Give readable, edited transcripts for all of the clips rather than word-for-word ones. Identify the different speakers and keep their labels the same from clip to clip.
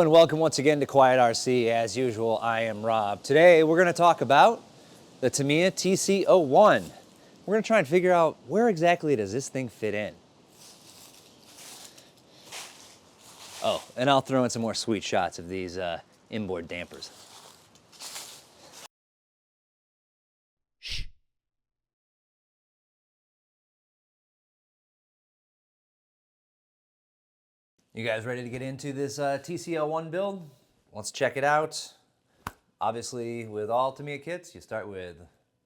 Speaker 1: and welcome once again to Quiet RC. As usual, I am Rob. Today we're going to talk about the Tamiya TC-01. We're going to try and figure out where exactly does this thing fit in. Oh, and I'll throw in some more sweet shots of these inboard dampers. Shh. You guys ready to get into this TC-01 build? Let's check it out. Obviously, with all Tamiya kits, you start with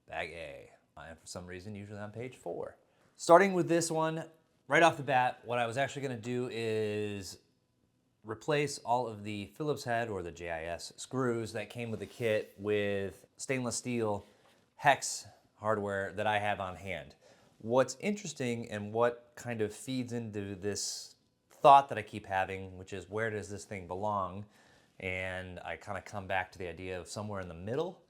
Speaker 1: bag A. And for some reason, usually on page 4. Starting with this one, right off the bat, what I was actually going to do is replace all of the Phillips head or the JIS screws that came with the kit with stainless steel hex hardware that I have on hand. What's interesting and what kind of feeds into this thought that I keep having, which is where does this thing belong? And I kind of come back to the idea of somewhere in the middle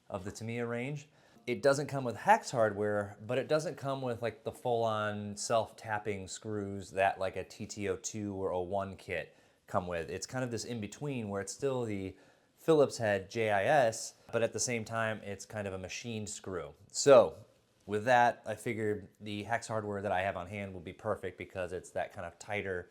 Speaker 1: of the Tamiya range. It doesn't come with hex hardware, but it doesn't come with like the full-on self-tapping screws that like a TT-02 or 01 kit come with. It's kind of this in-between where it's still the Phillips head JIS, but at the same time, it's kind of a machined screw. So with that, I figured the hex hardware that I have on hand will be perfect because it's that kind of tighter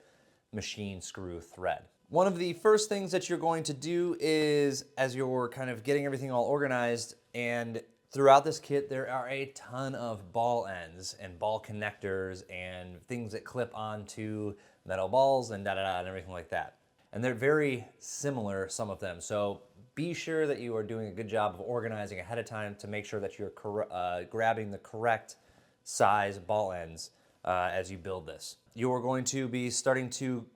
Speaker 1: machine screw thread. One of the first things that you're going to do is, as you're kind of getting everything all organized, and throughout this kit there are a ton of ball ends and ball connectors and things that clip onto metal balls and da-da-da and everything like that. And they're very similar, some of them. So be sure that you are doing a good job of organizing ahead of time to make sure that you're grabbing the correct size ball ends as you build this. You're going to be starting to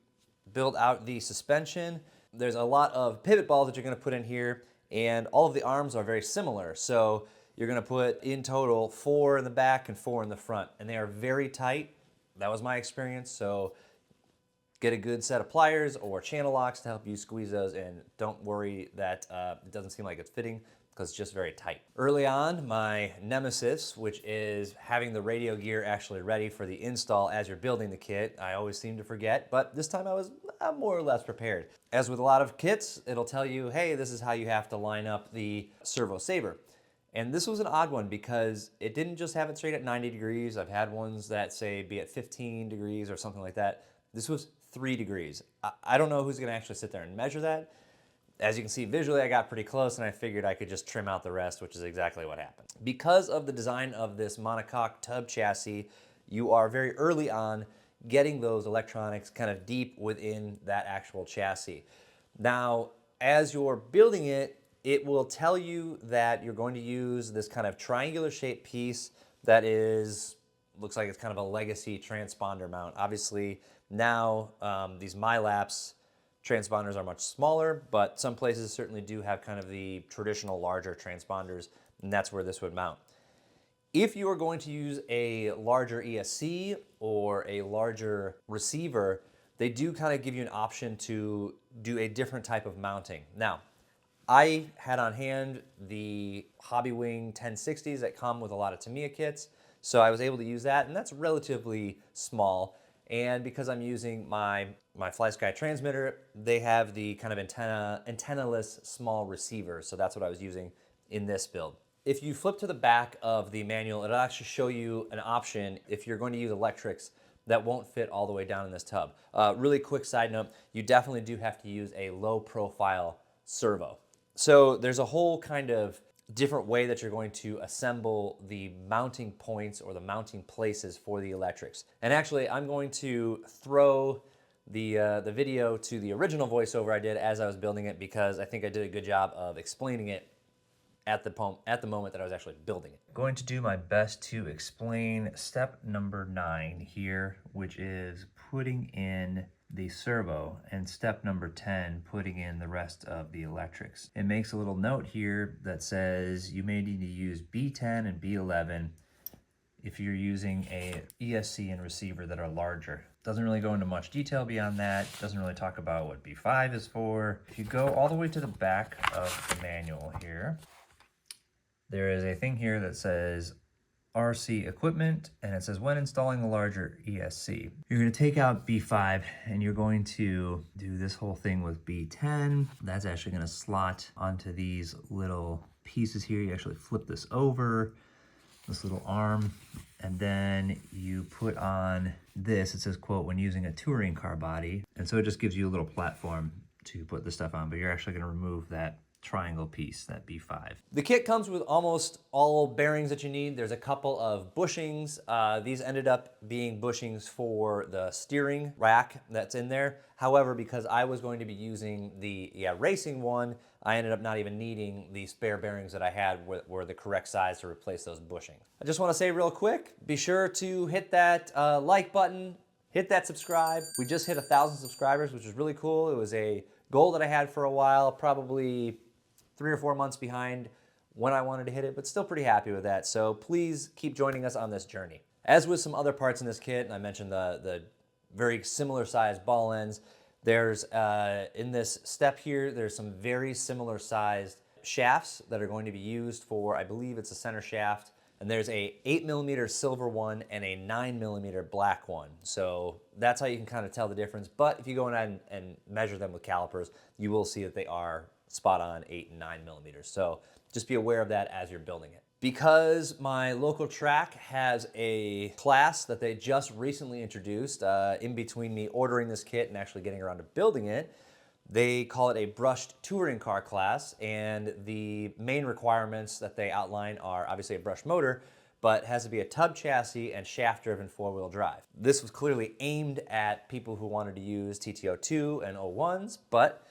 Speaker 1: build out the suspension. There's a lot of pivot balls that you're going to put in here, and all of the arms are very similar. So you're going to put in total 4 in the back and 4 in the front, and they are very tight. That was my experience. So get a good set of pliers or channel locks to help you squeeze those in. Don't worry that it doesn't seem like it's fitting, because it's just very tight. Early on, my nemesis, which is having the radio gear actually ready for the install as you're building the kit, I always seem to forget, but this time I was more or less prepared. As with a lot of kits, it'll tell you, hey, this is how you have to line up the servo saver. And this was an odd one because it didn't just have it straight at 90 degrees. I've had ones that say be at 15 degrees or something like that. This was 3 degrees. I don't know who's gonna actually sit there and measure that. As you can see visually, I got pretty close and I figured I could just trim out the rest, which is exactly what happened. Because of the design of this monocoque tub chassis, you are very early on getting those electronics kind of deep within that actual chassis. Now, as you're building it, it will tell you that you're going to use this kind of triangular shaped piece that looks like it's kind of a legacy transponder mount. Obviously, now these MyLaps transponders are much smaller, but some places certainly do have kind of the traditional larger transponders, and that's where this would mount. If you are going to use a larger ESC or a larger receiver, they do kind of give you an option to do a different type of mounting. Now, I had on hand the Hobbywing 1060s that come with a lot of Tamiya kits, so I was able to use that, and that's relatively small. And because I'm using my FlySky transmitter, they have the kind of antenna-less small receiver, so that's what I was using in this build. If you flip to the back of the manual, it'll actually show you an option if you're going to use electrics that won't fit all the way down in this tub. Really quick side note, you definitely do have to use a low-profile servo. So there's a whole kind of different way that you're going to assemble the mounting points or the mounting places for the electrics. And actually, I'm going to throw the video to the original voiceover I did as I was building it, because I think I did a good job of explaining it at the moment that I was actually building it. Going to do my best to explain step number 9 here, which is putting in the servo, and step number 10, putting in the rest of the electrics. It makes a little note here that says you may need to use B10 and B11 if you're using a ESC and receiver that are larger. Doesn't really go into much detail beyond that. Doesn't really talk about what B5 is for. If you go all the way to the back of the manual here, there is a thing here that says RC equipment, and it says when installing the larger ESC. You're going to take out B5 and you're going to do this whole thing with B10. That's actually going to slot onto these little pieces here. You actually flip this over, this little arm, and then you put on this. It says, quote, when using a touring car body. And so it just gives you a little platform to put this stuff on, but you're actually going to remove that triangle piece, that B5. The kit comes with almost all bearings that you need. There's a couple of bushings. These ended up being bushings for the steering rack that's in there. However, because I was going to be using the racing one, I ended up not even needing the spare bearings that I had were the correct size to replace those bushings. I just want to say real quick, be sure to hit that like button, hit that subscribe. We just hit 1,000 subscribers, which is really cool. It was a goal that I had for a while, probably 3 or 4 months behind when I wanted to hit it, but still pretty happy with that. So please keep joining us on this journey. As with some other parts in this kit, and I mentioned the very similar sized ball ends, there's, in this step here, there's some very similar sized shafts that are going to be used for, I believe it's a center shaft, and there's a 8mm silver one and a 9mm black one. So that's how you can kind of tell the difference. But if you go in and measure them with calipers, you will see that they are spot on 8 and 9mm. So just be aware of that as you're building it. Because my local track has a class that they just recently introduced, in between me ordering this kit and actually getting around to building it, they call it a brushed touring car class, and the main requirements that they outline are obviously a brushed motor, but has to be a tub chassis and shaft-driven four-wheel drive. This was clearly aimed at people who wanted to use TT-02 and 01s, but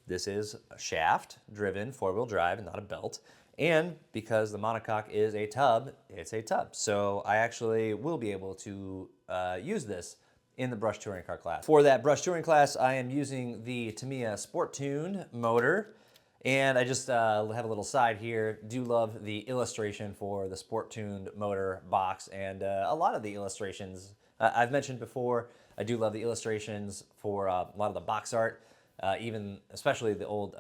Speaker 1: this is a shaft-driven four-wheel drive and not a belt. And because the monocoque is a tub, it's a tub. So I actually will be able to use this in the brush touring car class. For that brush touring class, I am using the Tamiya Sport Tuned motor. And I just have a little side here. Do love the illustration for the Sport Tuned motor box, and a lot of the illustrations I've mentioned before. I do love the illustrations for a lot of the box art, even especially the old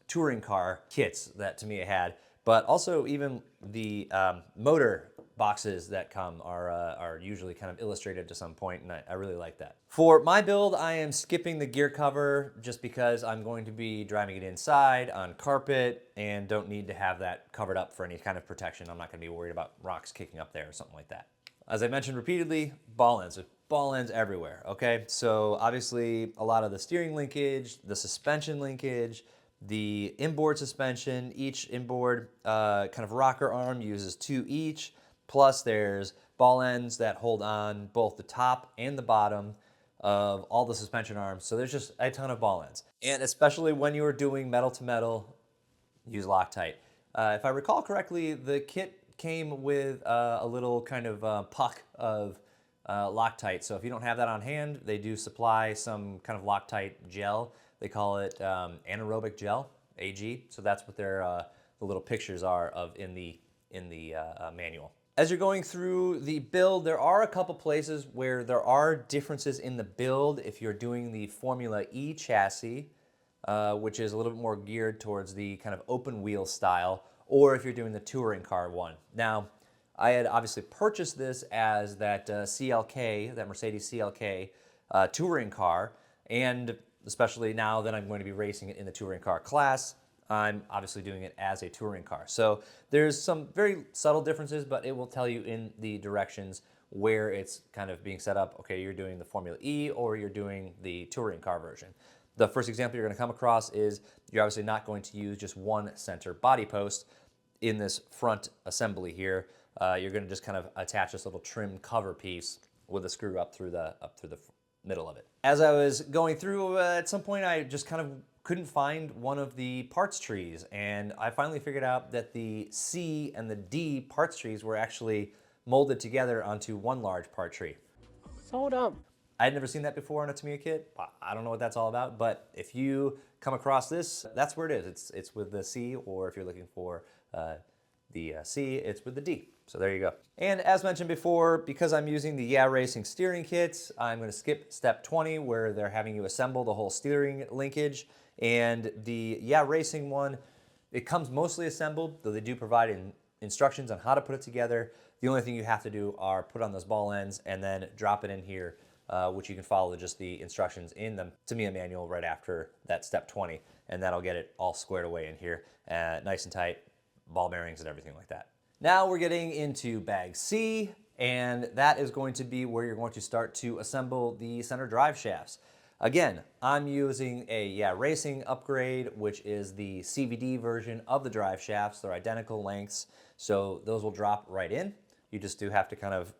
Speaker 1: touring car kits that Tamiya had. But also even the motor boxes that come are usually kind of illustrated to some point, and I really like that. For my build, I am skipping the gear cover just because I'm going to be driving it inside on carpet and don't need to have that covered up for any kind of protection. I'm not going to be worried about rocks kicking up there or something like that. As I mentioned repeatedly, ball ends. There's ball ends everywhere, okay? So obviously a lot of the steering linkage, the suspension linkage, the inboard suspension, each inboard kind of rocker arm uses 2 each, plus there's ball ends that hold on both the top and the bottom of all the suspension arms. So there's just a ton of ball ends. And especially when you're doing metal to metal, use Loctite. If I recall correctly, the kit came with a little kind of puck of Loctite. So if you don't have that on hand, they do supply some kind of Loctite gel. They call it anaerobic gel, AG. So that's what their the little pictures are of in the manual. As you're going through the build, there are a couple places where there are differences in the build. If you're doing the Formula E chassis, which is a little bit more geared towards the kind of open wheel style, or if you're doing the touring car one. Now, I had obviously purchased this as that CLK, that Mercedes CLK touring car, and especially now that I'm going to be racing it in the touring car class, I'm obviously doing it as a touring car. So there's some very subtle differences, but it will tell you in the directions where it's kind of being set up. Okay, you're doing the Formula E or you're doing the touring car version. The first example you're going to come across is you're obviously not going to use just one center body post in this front assembly here. You're going to just kind of attach this little trim cover piece with a screw up through the middle of it. As I was going through, at some point I just kind of couldn't find one of the parts trees, and I finally figured out that the C and the D parts trees were actually molded together onto one large part tree.
Speaker 2: So dumb.
Speaker 1: I had never seen that before on a Tamiya kit. I don't know what that's all about, but if you come across this, that's where it is. It's with the C, or if you're looking for the C, it's with the D. So there you go. And as mentioned before, because I'm using the Yeah Racing steering kits, I'm going to skip step 20 where they're having you assemble the whole steering linkage. And the Yeah Racing one, it comes mostly assembled, though they do provide instructions on how to put it together. The only thing you have to do are put on those ball ends and then drop it in here, which you can follow just the instructions in the Tamiya manual right after that step 20, and that'll get it all squared away in here, nice and tight, ball bearings and everything like that. Now we're getting into bag C, and that is going to be where you're going to start to assemble the center drive shafts. Again, I'm using a Racing upgrade, which is the CVD version of the drive shafts. They're identical lengths, so those will drop right in. You just do have to kind of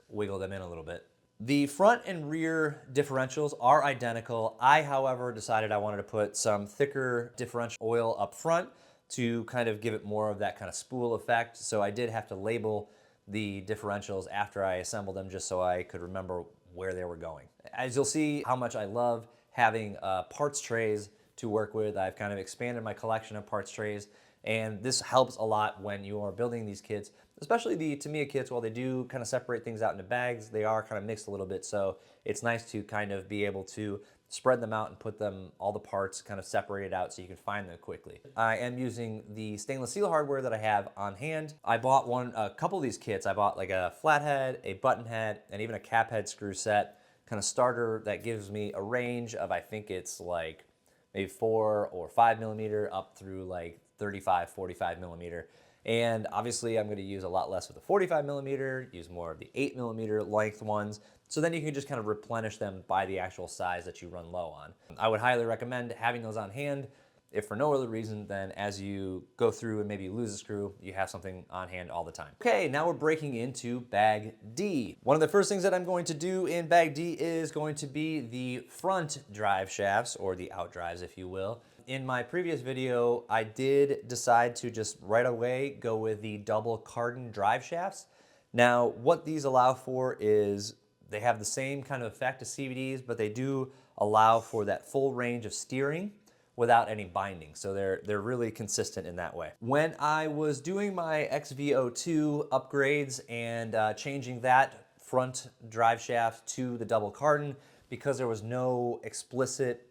Speaker 1: wiggle them in a little bit. The front and rear differentials are identical. I, however, decided I wanted to put some thicker differential oil up front to kind of give it more of that kind of spool effect. So I did have to label the differentials after I assembled them just so I could remember where they were going. As you'll see how much I love having parts trays to work with. I've kind of expanded my collection of parts trays, and this helps a lot when you are building these kits, especially the Tamiya kits. While they do kind of separate things out into bags, they are kind of mixed a little bit, so it's nice to kind of be able to spread them out and put them, all the parts kind of separated out so you can find them quickly. I am using the stainless steel hardware that I have on hand. I bought a couple of these kits. I bought like a flathead, a button head, and even a cap head screw set kind of starter that gives me a range of, I think it's like maybe 4 or 5 millimeter up through like 35, 45 millimeter. And obviously I'm going to use a lot less with the 45 millimeter, use more of the 8 millimeter length ones. So then you can just kind of replenish them by the actual size that you run low on. I would highly recommend having those on hand, if for no other reason than as you go through and maybe you lose a screw, you have something on hand all the time. Okay, now we're breaking into bag D. One of the first things that I'm going to do in bag D is going to be the front drive shafts, or the out drives if you will. In my previous video, I did decide to just right away go with the double cardan drive shafts. Now, what these allow for is they have the same kind of effect as CVDs, but they do allow for that full range of steering without any binding. So they're really consistent in that way. When I was doing my XV02 upgrades and changing that front drive shaft to the double cardan, because there was no explicit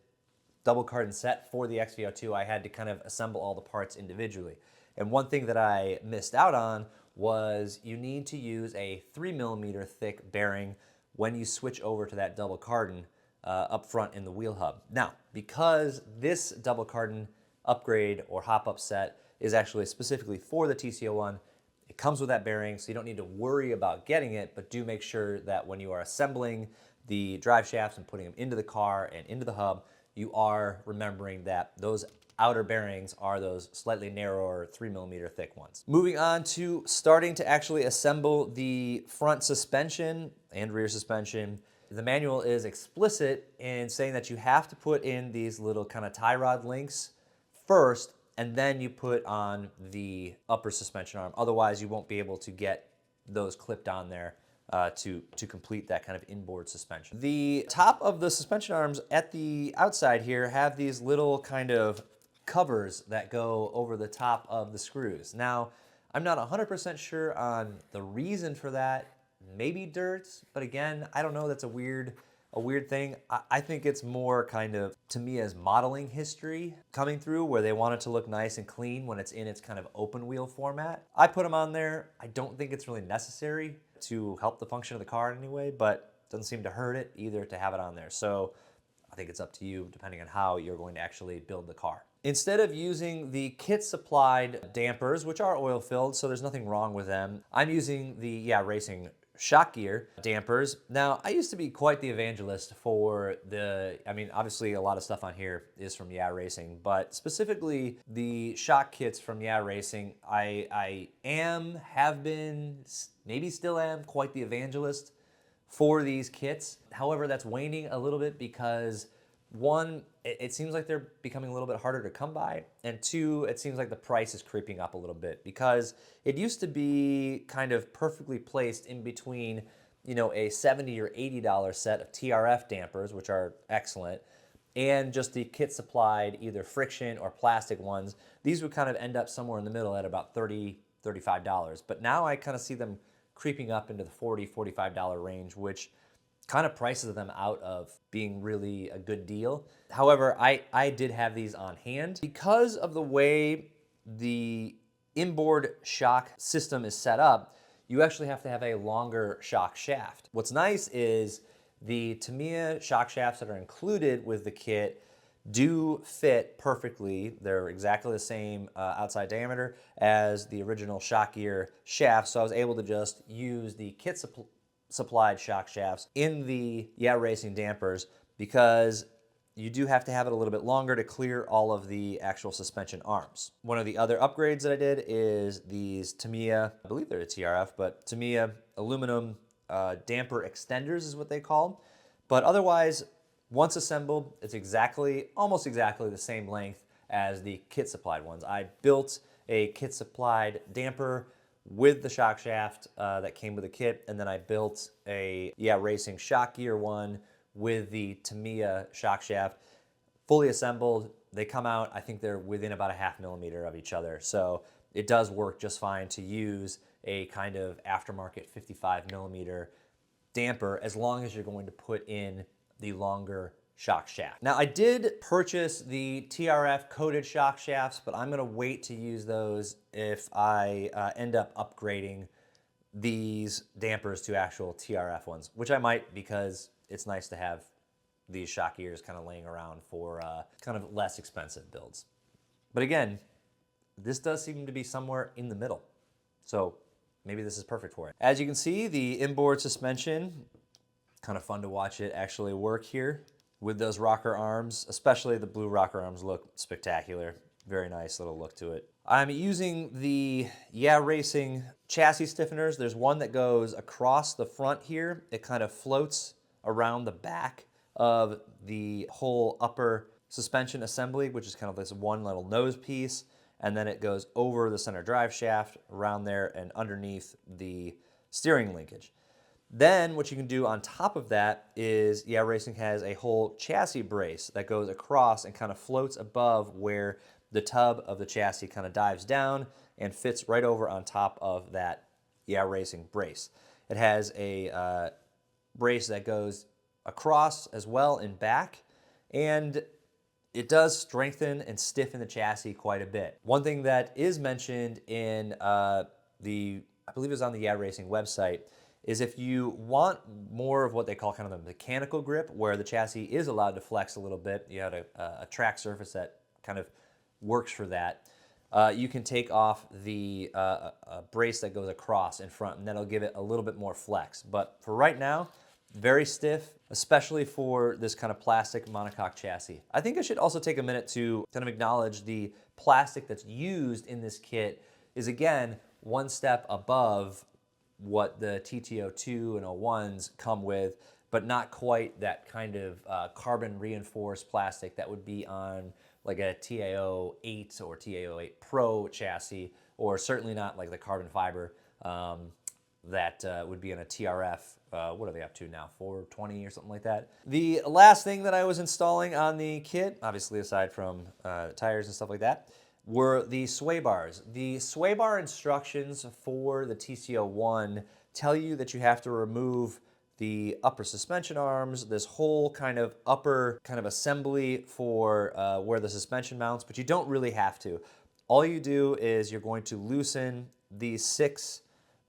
Speaker 1: double cardan set for the XV02, I had to kind of assemble all the parts individually. And one thing that I missed out on was you need to use a 3 millimeter thick bearing when you switch over to that double cardan up front in the wheel hub. Now, because this double cardan upgrade or hop-up set is actually specifically for the TC-01, it comes with that bearing, so you don't need to worry about getting it, but do make sure that when you are assembling the drive shafts and putting them into the car and into the hub, you are remembering that those outer bearings are those slightly narrower 3 millimeter thick ones. Moving on to starting to actually assemble the front suspension and rear suspension. The manual is explicit in saying that you have to put in these little kind of tie rod links first, and then you put on the upper suspension arm. Otherwise, you won't be able to get those clipped on there to complete that kind of inboard suspension. The top of the suspension arms at the outside here have these little kind of covers that go over the top of the screws. Now, I'm not 100% sure on the reason for that. Maybe dirt, but again, I don't know. That's a weird thing. I think it's more kind of Tamiya's modeling history coming through, where they want it to look nice and clean when it's in its kind of open wheel format. I put them on there. I don't think it's really necessary to help the function of the car in any way, but it doesn't seem to hurt it either to have it on there. So I think it's up to you depending on how you're going to actually build the car. Instead of using the kit supplied dampers, which are oil filled, so there's nothing wrong with them, I'm using the Racing shock gear dampers. Now, I used to be quite the evangelist for obviously a lot of stuff on here is from Racing, but specifically the shock kits from Racing, I have been, maybe still am, quite the evangelist for these kits. However, that's waning a little bit because one, it seems like they're becoming a little bit harder to come by, and two, it seems like the price is creeping up a little bit because it used to be kind of perfectly placed in between, a $70 or $80 set of TRF dampers, which are excellent, and just the kit supplied either friction or plastic ones. These would kind of end up somewhere in the middle at about $30, $35. But now I kind of see them creeping up into the $40, $45 range, which kind of prices them out of being really a good deal. However, I did have these on hand. Because of the way the inboard shock system is set up, you actually have to have a longer shock shaft. What's nice is the Tamiya shock shafts that are included with the kit do fit perfectly. They're exactly the same outside diameter as the original shock gear shafts, so I was able to just use the kit supplied shock shafts in the Yeah Racing dampers because you do have to have it a little bit longer to clear all of the actual suspension arms. One of the other upgrades that I did is these Tamiya, I believe they're a TRF, but Tamiya aluminum damper extenders is what they call them. But otherwise, once assembled, it's almost exactly the same length as the kit supplied ones. I built a kit supplied damper with the shock shaft that came with the kit, and then I built a Yeah Racing shock gear one with the Tamiya shock shaft. Fully assembled, they come out, I think they're within about a 0.5 millimeter of each other. So it does work just fine to use a kind of aftermarket 55 millimeter damper as long as you're going to put in the longer shock shaft. Now I did purchase the TRF coated shock shafts, but I'm gonna wait to use those if I end up upgrading these dampers to actual TRF ones, which I might because it's nice to have these shock gears kind of laying around for kind of less expensive builds. But again, this does seem to be somewhere in the middle. So maybe this is perfect for it. As you can see, the inboard suspension, kind of fun to watch it actually work here with those rocker arms, especially the blue rocker arms look spectacular. Very nice little look to it. I'm using the Yeah Racing chassis stiffeners. There's one that goes across the front here. It kind of floats around the back of the whole upper suspension assembly, which is kind of this one little nose piece. And then it goes over the center drive shaft around there and underneath the steering linkage. Then what you can do on top of that is Yeah Racing has a whole chassis brace that goes across and kind of floats above where the tub of the chassis kind of dives down and fits right over on top of that Yeah Racing brace. It has a brace that goes across as well and back, and it does strengthen and stiffen the chassis quite a bit. One thing that is mentioned in I believe it was on the Yeah Racing website, is if you want more of what they call kind of the mechanical grip, where the chassis is allowed to flex a little bit, you have a track surface that kind of works for that, you can take off the brace that goes across in front, and that'll give it a little bit more flex. But for right now, very stiff, especially for this kind of plastic monocoque chassis. I think I should also take a minute to kind of acknowledge the plastic that's used in this kit is, again, one step above what the TT-02 and 01s come with, but not quite that kind of carbon reinforced plastic that would be on like a TA-08 or TA-08 Pro chassis, or certainly not like the carbon fiber that would be in a TRF. What are they up to now, 420 or something like that? The last thing that I was installing on the kit, obviously aside from tires and stuff like that, were the sway bars. The sway bar instructions for the TC-01 tell you that you have to remove the upper suspension arms, this whole kind of upper kind of assembly for where the suspension mounts, but you don't really have to. All you do is you're going to loosen these 6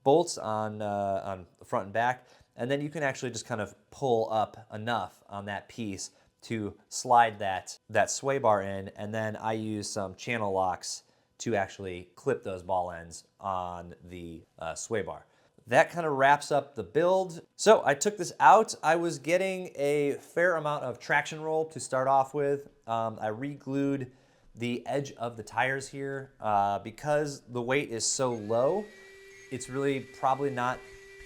Speaker 1: bolts on the front and back, and then you can actually just kind of pull up enough on that piece to slide that sway bar in, and then I use some channel locks to actually clip those ball ends on the sway bar. That kind of wraps up the build. So I took this out. I was getting a fair amount of traction roll to start off with. I re-glued the edge of the tires here because the weight is so low. It's really probably not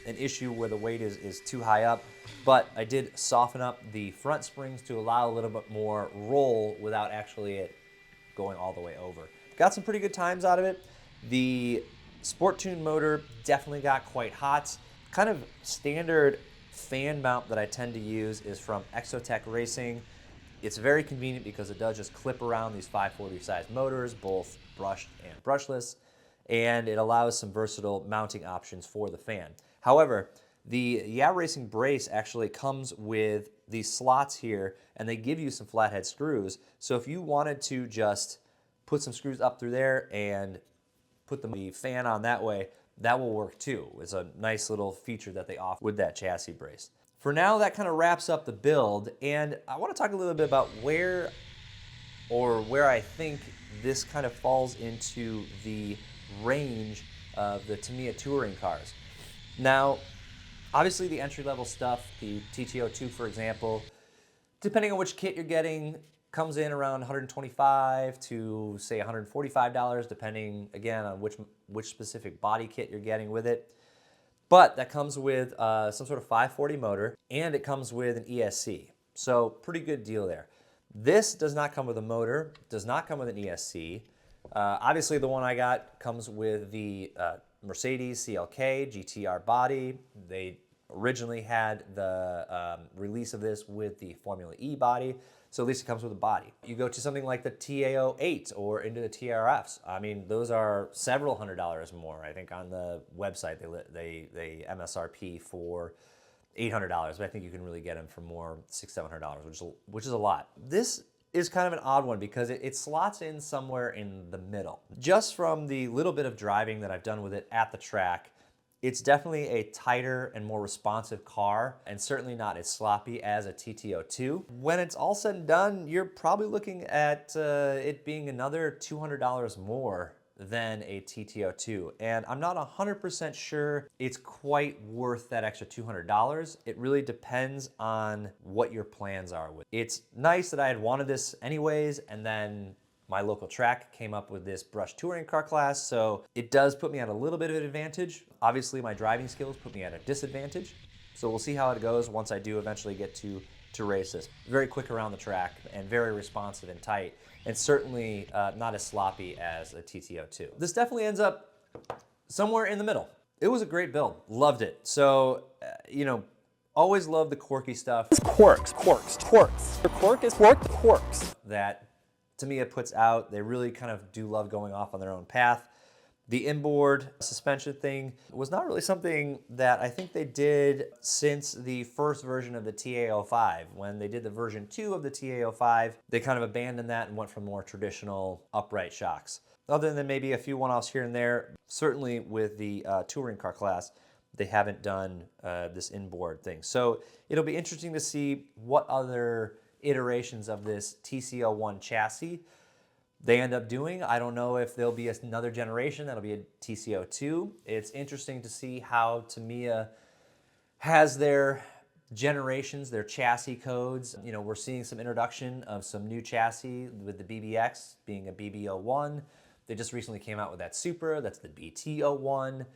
Speaker 1: an issue where the weight is too high up, but I did soften up the front springs to allow a little bit more roll without actually it going all the way over. Got some pretty good times out of it. The Sport Tune motor definitely got quite hot. Kind of standard fan mount that I tend to use is from Exotech Racing. It's very convenient because it does just clip around these 540 size motors, both brushed and brushless, and it allows some versatile mounting options for the fan. However, the Yeah Racing brace actually comes with these slots here, and they give you some flathead screws. So if you wanted to just put some screws up through there and put the fan on that way, that will work too. It's a nice little feature that they offer with that chassis brace. For now, that kind of wraps up the build, and I want to talk a little bit about where I think this kind of falls into the range of the Tamiya touring cars. Now, obviously the entry-level stuff, the TT-02 for example, depending on which kit you're getting, comes in around $125 to say $145, depending again on which specific body kit you're getting with it. But that comes with some sort of 540 motor, and it comes with an ESC. So pretty good deal there. This does not come with a motor, does not come with an ESC. Obviously the one I got comes with the Mercedes CLK GTR body. They originally had the release of this with the Formula E body, so at least it comes with a body. You go to something like the TA-08 or into the TRFs. I mean, those are several $100s more. I think on the website they MSRP for $800, but I think you can really get them for more $600-700, which is a lot. This is kind of an odd one because it slots in somewhere in the middle. Just from the little bit of driving that I've done with it at the track, it's definitely a tighter and more responsive car, and certainly not as sloppy as a TT-02. When it's all said and done, you're probably looking at it being another $200 more than a TT-02, and I'm not 100% sure it's quite worth that extra $200. It really depends on what your plans are with it. It's nice that I had wanted this anyways, and then my local track came up with this brush touring car class, so it does put me at a little bit of an advantage. Obviously, my driving skills put me at a disadvantage, so we'll see how it goes once I do eventually get to race this. Very quick around the track and very responsive and tight, and certainly not as sloppy as a TT-02. This definitely ends up somewhere in the middle. It was a great build, loved it. So, you know, always love the quirky stuff.
Speaker 2: It's quirks. Your quirk is quirks.
Speaker 1: That Tamiya puts out. They really kind of do love going off on their own path. The inboard suspension thing was not really something that I think they did since the first version of the TA-05. When they did the version 2 of the TA-05, they kind of abandoned that and went for more traditional upright shocks. Other than maybe a few one-offs here and there, certainly with the touring car class, they haven't done this inboard thing. So it'll be interesting to see what other iterations of this TC-01 chassis they end up doing. I don't know if there'll be another generation that'll be a TC-02. It's interesting to see how Tamiya has their generations, their chassis codes. You know, we're seeing some introduction of some new chassis with the BBX being a BB01. They just recently came out with that Supra, that's the BT-01.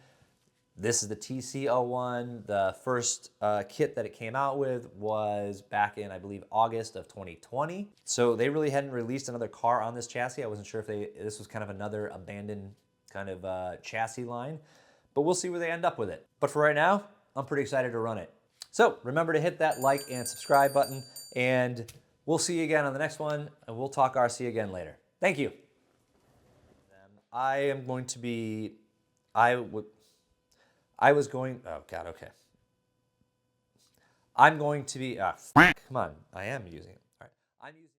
Speaker 1: This is the TC-01. The first kit that it came out with was back in, I believe, August of 2020. So they really hadn't released another car on this chassis. I wasn't sure if this was kind of another abandoned kind of chassis line, but we'll see where they end up with it. But for right now, I'm pretty excited to run it. So remember to hit that like and subscribe button, and we'll see you again on the next one, and we'll talk RC again later. Thank you. I am going to be, I was going, oh God, okay. I'm going to be, come on, I am using it. All right. I'm using